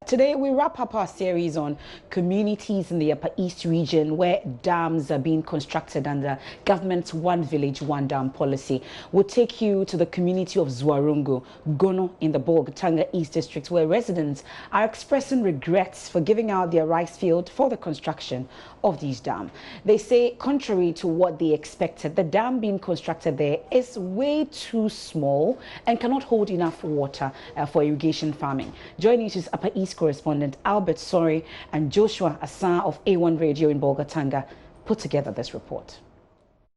Today, we wrap up our series on communities in the Upper East region where dams are being constructed under government's One Village, One Dam policy. We'll take you to the community of Zuarungu Gono in the Bolgatanga East District, where residents are expressing regrets for giving out their rice field for the construction of these dams. They say, contrary to what they expected, the dam being constructed there is way too small and cannot hold enough water for irrigation farming. JoyNews' Upper East correspondent Albert Sori and Joshua Asa of A1 Radio in Bolgatanga put together this report.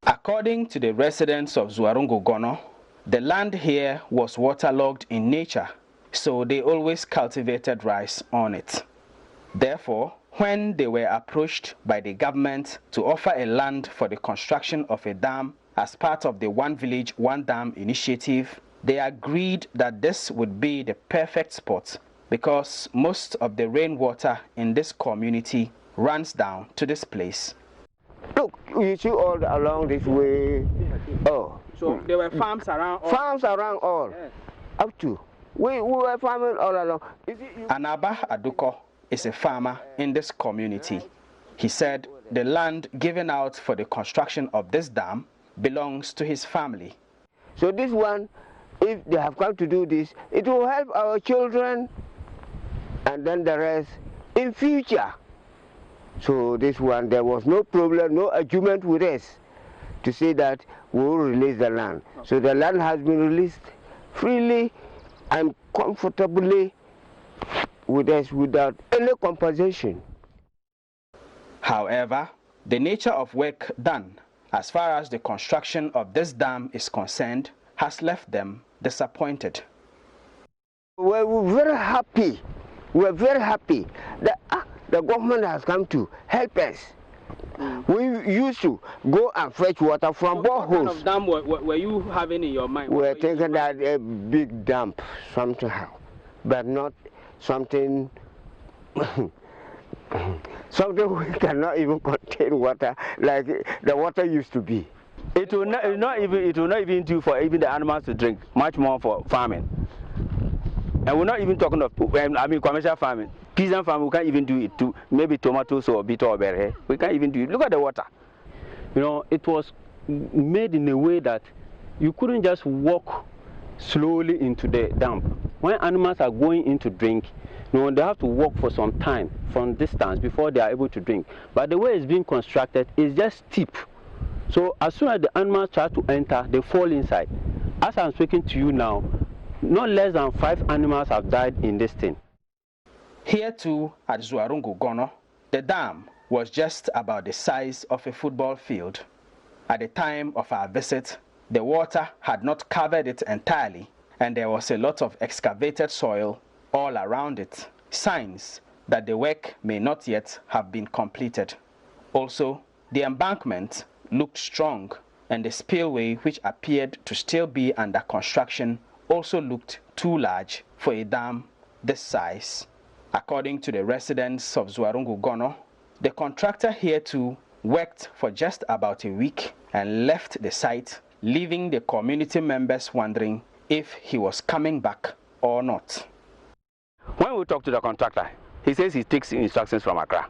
According to the residents of Zuarungu Gono, the land here was waterlogged in nature, so they always cultivated rice on it. Therefore, when they were approached by the government to offer a land for the construction of a dam as part of the One Village, One Dam initiative, they agreed that this would be the perfect spot because most of the rainwater in this community runs down to this place. Look, you see all along this way. Oh. So there were farms around all? Farms around all. Yes. Up to. We were farming all along. Anaba Aduko is a farmer in this community. He said the land given out for the construction of this dam belongs to his family. So this one, if they have come to do this, it will help our children and then the rest in future. So this one, there was no problem, no argument with us to say that we will release the land. So the land has been released freely and comfortably with us without any compensation. However, the nature of work done as far as the construction of this dam is concerned has left them disappointed. We're very happy. We're very happy that the government has come to help us. We used to go and fetch water from boreholes. What kind of dam were you having in your mind? We're thinking that a big dam, somehow, but not something something we cannot even contain water like the water used to be. It will not even do for even the animals to drink, much more for farming. And we're not even talking of commercial farming. Peasant farming, we can't even do it too. Maybe tomatoes or bitter or berry. We can't even do it. Look at the water. You know, it was made in a way that you couldn't just walk slowly into the dam. When animals are going in to drink, you know, they have to walk for some time from distance before they are able to drink. But the way it's being constructed is just steep. So as soon as the animals try to enter, they fall inside. As I'm speaking to you now, not less than 5 animals have died in this thing. Here too at Zuarungu Gono, the dam was just about the size of a football field. At the time of our visit, the water had not covered it entirely, and there was a lot of excavated soil all around it, signs that the work may not yet have been completed. Also, the embankment looked strong, and the spillway, which appeared to still be under construction, also looked too large for a dam this size. According to the residents of Zuarungu Gono, the contractor here too worked for just about a week and left the site, leaving the community members wondering if he was coming back or not. When we talk to the contractor, he says he takes instructions from Accra.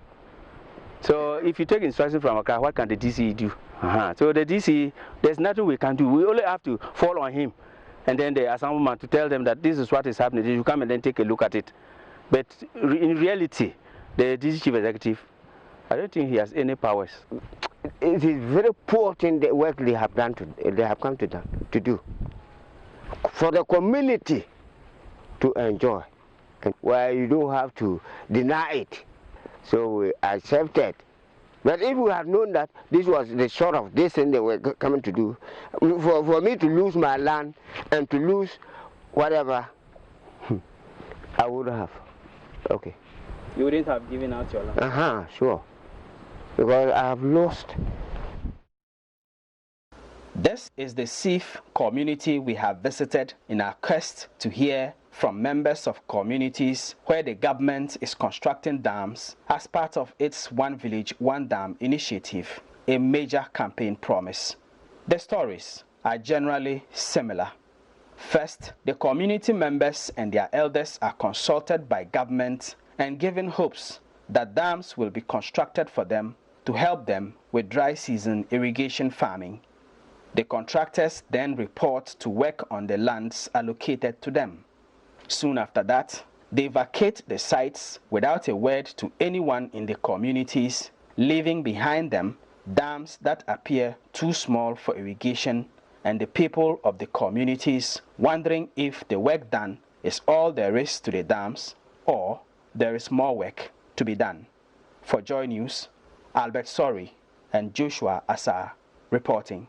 So if you take instructions from Accra, what can the DC do? So the DC, there's nothing we can do. We only have to fall on him. And then the assemblyman to tell them that this is what is happening. You come and then take a look at it. But in reality, the DC chief executive, I don't think he has any powers. It is very poor thing the work they have done. They have come to do for the community to enjoy, where you don't have to deny it. So we accepted. But if we had known that this was the sort of this thing they were coming to do, for me to lose my land and to lose whatever, I would have. Okay. You wouldn't have given out your land? Sure. Because I have lost. This is the Sif community we have visited in our quest to hear from members of communities where the government is constructing dams as part of its One Village, One Dam initiative, a major campaign promise. The stories are generally similar. First, the community members and their elders are consulted by government and giving hopes that dams will be constructed for them to help them with dry season irrigation farming. The contractors then report to work on the lands allocated to them. Soon after that, they vacate the sites without a word to anyone in the communities, leaving behind them dams that appear too small for irrigation, and the people of the communities wondering if the work done is all there is to the dams or there is more work to be done. For Joy News, Albert Sori and Joshua Asa reporting.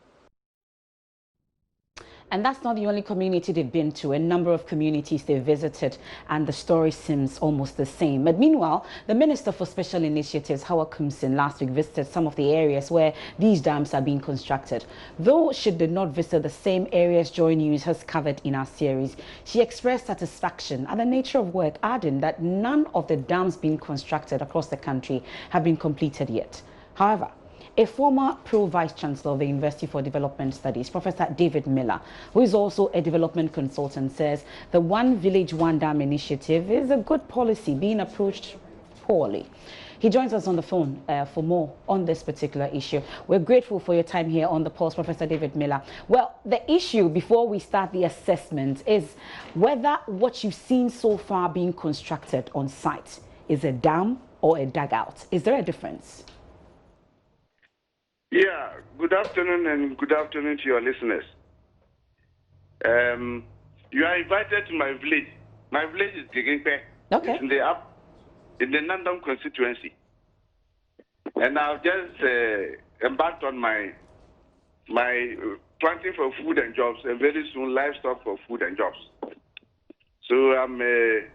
And that's not the only community they've been to. A number of communities they've visited, and the story seems almost the same. But meanwhile, the Minister for Special Initiatives, Howard Kumsin, last week visited some of the areas where these dams are being constructed. Though she did not visit the same areas Joy News has covered in our series, she expressed satisfaction at the nature of work, adding that none of the dams being constructed across the country have been completed yet. However, a former pro-vice-chancellor of the University for Development Studies, Professor David Miller, who is also a development consultant, says the One Village, One Dam initiative is a good policy being approached poorly. He joins us on the phone for more on this particular issue. We're grateful for your time here on The Pulse, Professor David Miller. Well, the issue before we start the assessment is whether what you've seen so far being constructed on site is a dam or a dugout. Is there a difference? Yeah, good afternoon and good afternoon to your listeners. You are invited to my village. My village is Gigingpe. Okay. It's in the Nandam constituency. And I've just embarked on my planting for food and jobs, and very soon livestock for food and jobs. So I'm a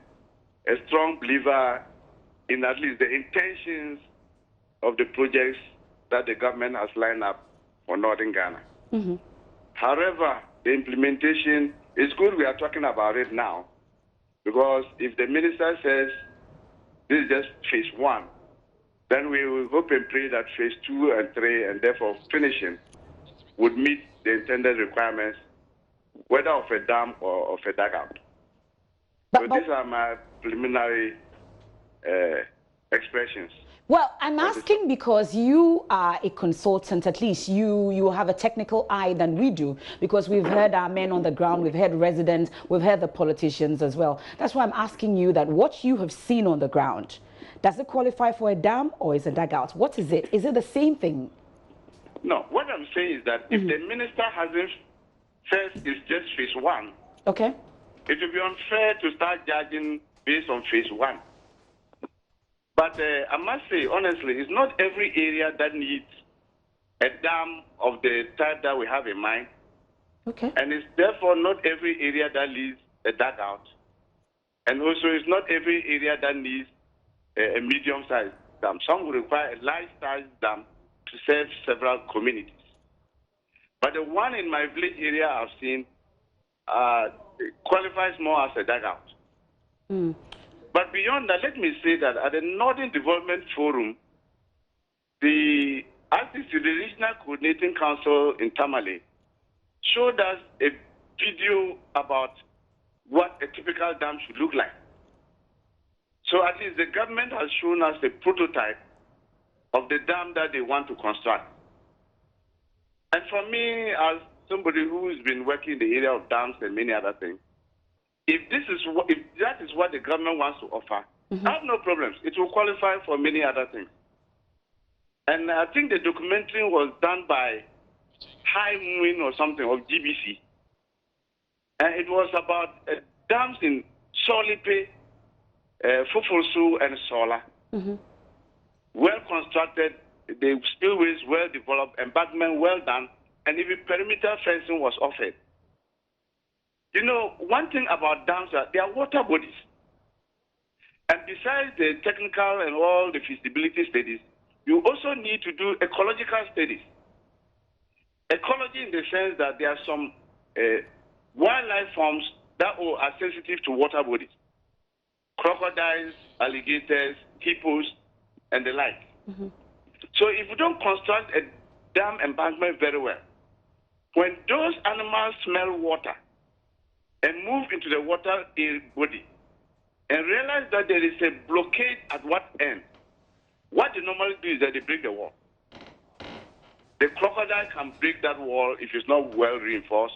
strong believer in at least the intentions of the projects that the government has lined up for Northern Ghana. Mm-hmm. However, the implementation is good. We are talking about it now, because if the minister says this is just phase 1, then we will hope and pray that phase 2 and 3, and therefore finishing, would meet the intended requirements, whether of a dam or of a dugout. So these are my preliminary expressions. Well, I'm asking because you are a consultant. At least you have a technical eye than we do, because we've heard our men on the ground, we've heard residents, we've heard the politicians as well. That's why I'm asking you that what you have seen on the ground, does it qualify for a dam or is it a dugout? What is it? Is it the same thing? No, what I'm saying is that if the minister hasn't said it's just phase 1, okay, it will be unfair to start judging based on phase 1. But I must say, honestly, it's not every area that needs a dam of the type that we have in mind. Okay. And it's therefore not every area that needs a dugout. And also, it's not every area that needs a medium-sized dam. Some will require a large-sized dam to serve several communities. But the one in my village area I've seen qualifies more as a dugout. Mm. But beyond that, let me say that at the Northern Development Forum, the RCC, the Regional Coordinating Council in Tamale, showed us a video about what a typical dam should look like. So at least the government has shown us a prototype of the dam that they want to construct. And for me, as somebody who's been working in the area of dams and many other things, if that is what the government wants to offer, I have no problems. It will qualify for many other things. And I think the documentary was done by High Moon or something of GBC. And it was about dams in Solipe, Fufusu, and Sola. Well constructed, the spillways well developed, embankment well done, and even perimeter fencing was offered. You know, one thing about dams are they are water bodies. And besides the technical and all the feasibility studies, you also need to do ecological studies. Ecology in the sense that there are some wildlife forms that are sensitive to water bodies. Crocodiles, alligators, hippos, and the like. So if you don't construct a dam embankment very well, when those animals smell water and move into the water body, and realize that there is a blockade at what end, what they normally do is that they break the wall. The crocodile can break that wall if it's not well reinforced.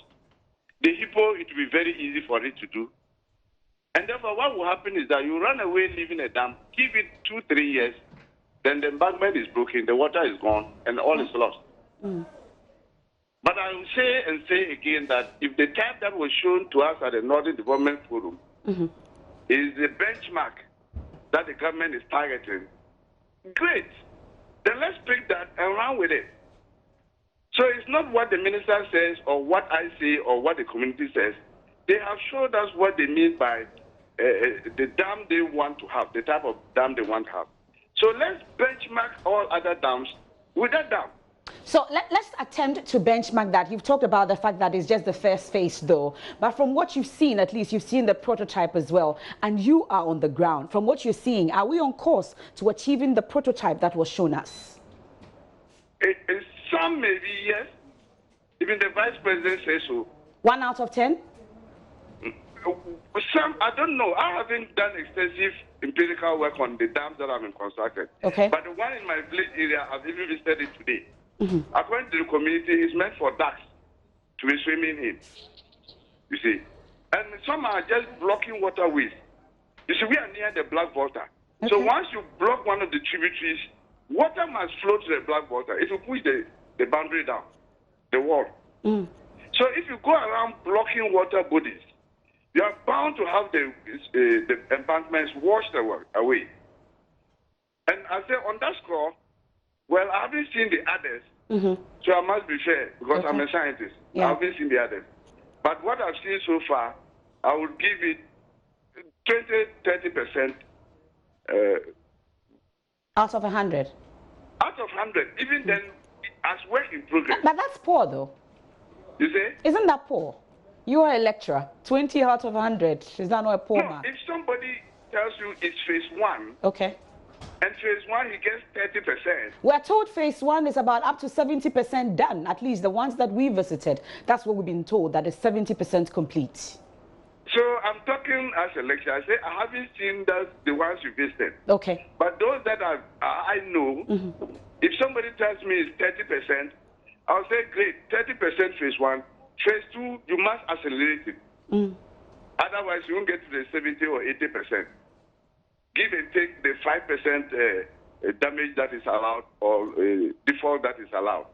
The hippo, it will be very easy for it to do. And therefore, what will happen is that you run away leaving a dam, give it 2-3 years, then the embankment is broken, the water is gone, and all is lost. But I will say and say again that if the type that was shown to us at the Northern Development Forum is the benchmark that the government is targeting, great. Then let's pick that and run with it. So it's not what the minister says or what I say or what the community says. They have showed us what they mean by the dam they want to have, the type of dam they want to have. So let's benchmark all other dams with that dam. So let's attempt to benchmark that. You've talked about the fact that it's just the first phase though. But from what you've seen, at least you've seen the prototype as well. And you are on the ground. From what you're seeing, are we on course to achieving the prototype that was shown us? Some maybe yes. Even the vice president says so. 1 out of 10? Some, I don't know. I haven't done extensive empirical work on the dams that have been constructed. Okay. But the one in my village area, I've even visited it today. According to the community, it's meant for ducks to be swimming in. You see. And some are just blocking waterways. You see, we are near the black water. Okay. So once you block one of the tributaries, water must flow to the black water. It will push the boundary down, the wall. So if you go around blocking water bodies, you are bound to have the embankments washed away. And I say on that score, well, I haven't seen the others, so I must be fair because I'm a scientist. I haven't seen the others. But what I've seen so far, I would give it 20-30%. Out of 100? Out of 100. Even then, as work in progress. But that's poor, though. You say? Isn't that poor? You are a lecturer. 20 out of 100. Is that not a poor mark? If somebody tells you it's phase 1, okay, and phase 1 he gets 30%. We're told phase 1 is about up to 70% done. At least the ones that we visited, that's what we've been told, that is 70% complete. So I'm talking as a lecturer. I say I haven't seen the ones you visited. Okay. But those that I know, if somebody tells me it's 30%, I'll say great, 30% phase 1. Phase 2, you must accelerate it. Otherwise, you won't get to the 70 or 80%. Give and take the 5% damage that is allowed or default that is allowed.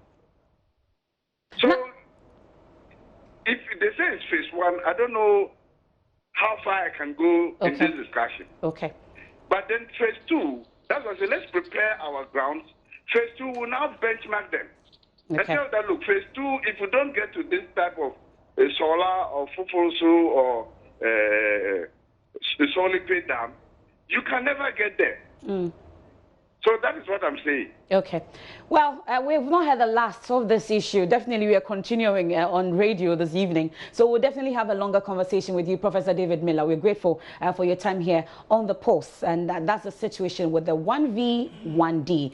So, if they say it's phase 1, I don't know how far I can go in this discussion. Okay. But then phase 2, that's why I say let's prepare our grounds. Phase 2 will now benchmark them. And tell that, look, phase 2, if we don't get to this type of solar or fufurusu or solid pay dam, you can never get there. So that is what I'm saying. Okay. Well, we've not had the last of this issue. Definitely, we are continuing on radio this evening. So we'll definitely have a longer conversation with you, Professor David Miller. We're grateful for your time here on The Pulse. And that's the situation with the 1V, 1D.